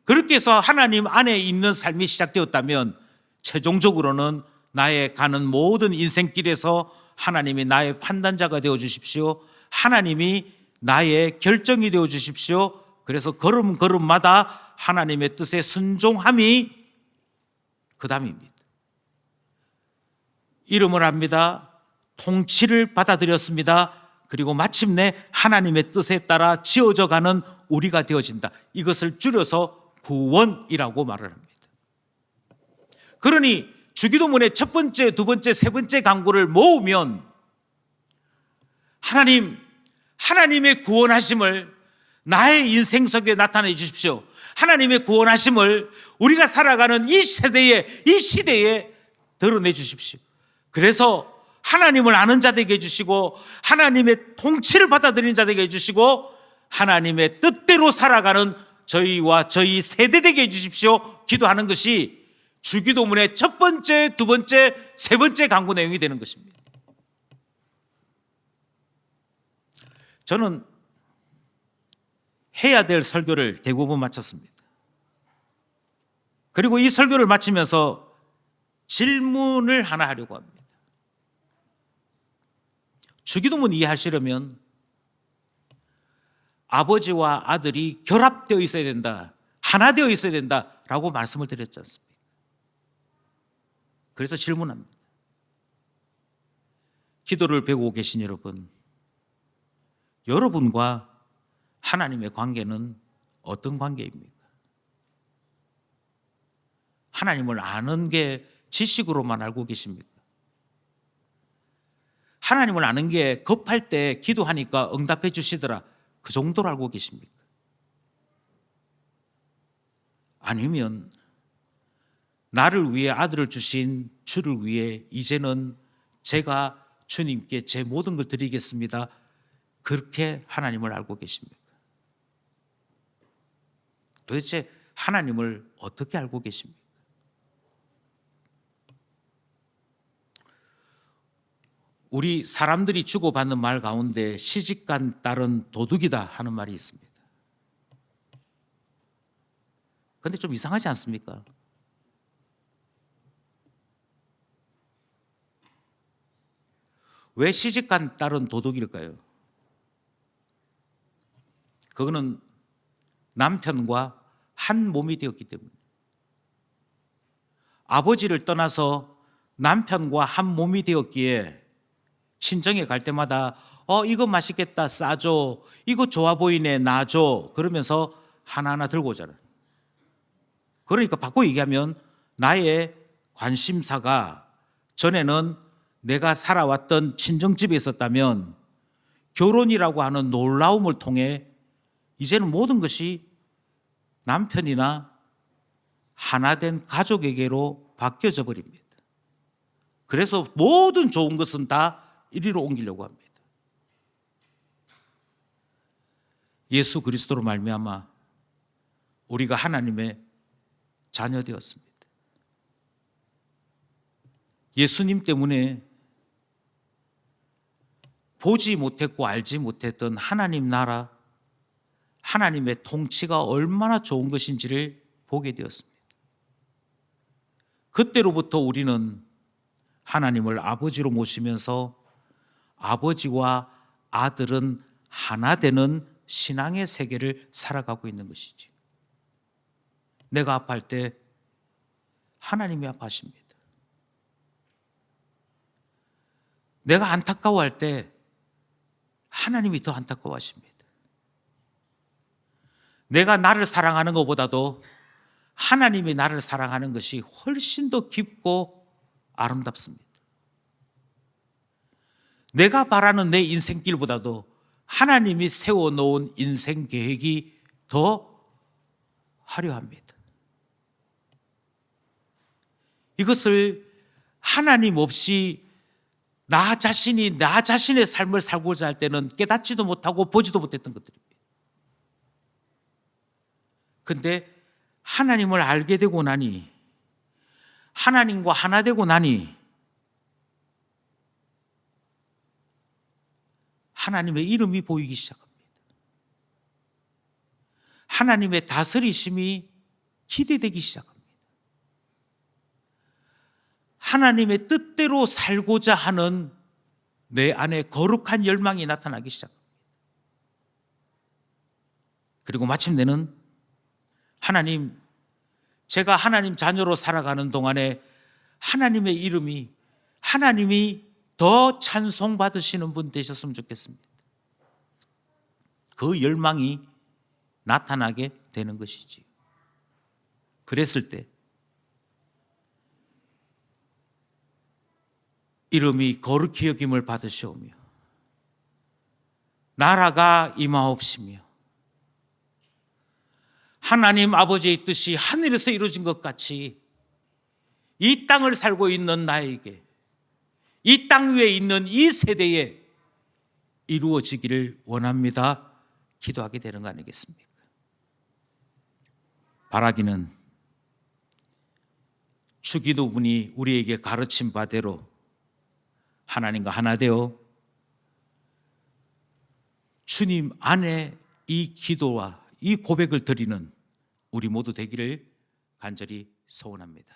그렇게 해서 하나님 안에 있는 삶이 시작되었다면, 최종적으로는 나의 가는 모든 인생길에서 하나님이 나의 판단자가 되어 주십시오. 하나님이 나의 결정이 되어 주십시오. 그래서 걸음걸음마다 하나님의 뜻에 순종함이 그 다음입니다. 이름을 합니다. 통치를 받아들였습니다. 그리고 마침내 하나님의 뜻에 따라 지어져 가는 우리가 되어진다. 이것을 줄여서 구원이라고 말을 합니다. 그러니 주기도문의 첫 번째, 두 번째, 세 번째 강구를 모으면 하나님의 구원하심을 나의 인생 속에 나타내 주십시오. 하나님의 구원하심을 우리가 살아가는 이 시대에 드러내 주십시오. 그래서 하나님을 아는 자 되게 해주시고 하나님의 통치를 받아들이는 자 되게 해주시고 하나님의 뜻대로 살아가는 저희와 저희 세대 되게 해주십시오. 기도하는 것이 주기도문의 첫 번째, 두 번째, 세 번째 강구 내용이 되는 것입니다. 저는 해야 될 설교를 대부분 마쳤습니다. 그리고 이 설교를 마치면서 질문을 하나 하려고 합니다. 주기도문 이해하시려면 아버지와 아들이 결합되어 있어야 된다, 하나 되어 있어야 된다라고 말씀을 드렸지 않습니까? 그래서 질문합니다. 기도를 배우고 계신 여러분과 하나님의 관계는 어떤 관계입니까? 하나님을 아는 게 지식으로만 알고 계십니까? 하나님을 아는 게 급할 때 기도하니까 응답해 주시더라, 그 정도로 알고 계십니까? 아니면 나를 위해 아들을 주신 주를 위해 이제는 제가 주님께 제 모든 걸 드리겠습니다, 그렇게 하나님을 알고 계십니까? 도대체 하나님을 어떻게 알고 계십니까? 우리 사람들이 주고받는 말 가운데 시집간 딸은 도둑이다 하는 말이 있습니다. 그런데 좀 이상하지 않습니까? 왜 시집간 딸은 도둑일까요? 그거는 남편과 한 몸이 되었기 때문에, 아버지를 떠나서 남편과 한 몸이 되었기에 친정에 갈 때마다 이거 맛있겠다, 싸줘, 이거 좋아 보이네, 놔줘, 그러면서 하나하나 들고 오잖아요. 그러니까 바꿔 얘기하면 나의 관심사가 전에는 내가 살아왔던 친정집에 있었다면 결혼이라고 하는 놀라움을 통해 이제는 모든 것이 남편이나 하나된 가족에게로 바뀌어져 버립니다. 그래서 모든 좋은 것은 다 이리로 옮기려고 합니다. 예수 그리스도로 말미암아 우리가 하나님의 자녀 되었습니다. 예수님 때문에 보지 못했고 알지 못했던 하나님 나라, 하나님의 통치가 얼마나 좋은 것인지를 보게 되었습니다. 그때로부터 우리는 하나님을 아버지로 모시면서 아버지와 아들은 하나 되는 신앙의 세계를 살아가고 있는 것이지. 내가 아파할 때 하나님이 아파하십니다. 내가 안타까워할 때 하나님이 더 안타까워하십니다. 내가 나를 사랑하는 것보다도 하나님이 나를 사랑하는 것이 훨씬 더 깊고 아름답습니다. 내가 바라는 내 인생길보다도 하나님이 세워놓은 인생 계획이 더 화려합니다. 이것을 하나님 없이 나 자신의 삶을 살고자 할 때는 깨닫지도 못하고 보지도 못했던 것들입니다. 그런데 하나님을 알게 되고 나니, 하나님과 하나 되고 나니 하나님의 이름이 보이기 시작합니다. 하나님의 다스리심이 기대되기 시작합니다. 하나님의 뜻대로 살고자 하는 내 안에 거룩한 열망이 나타나기 시작합니다. 그리고 마침내는 하나님, 제가 하나님 자녀로 살아가는 동안에 하나님의 이름이, 하나님이 더 찬송받으시는 분 되셨으면 좋겠습니다. 그 열망이 나타나게 되는 것이지. 그랬을 때 이름이 거룩히 여김을 받으시오며 나라가 임하옵시며 하나님 아버지의 뜻이 하늘에서 이루어진 것 같이 이 땅을 살고 있는 나에게, 이 땅 위에 있는 이 세대에 이루어지기를 원합니다. 기도하게 되는 거 아니겠습니까? 바라기는 주기도분이 우리에게 가르친 바대로 하나님과 하나 되어 주님 안에 이 기도와 이 고백을 드리는 우리 모두 되기를 간절히 소원합니다.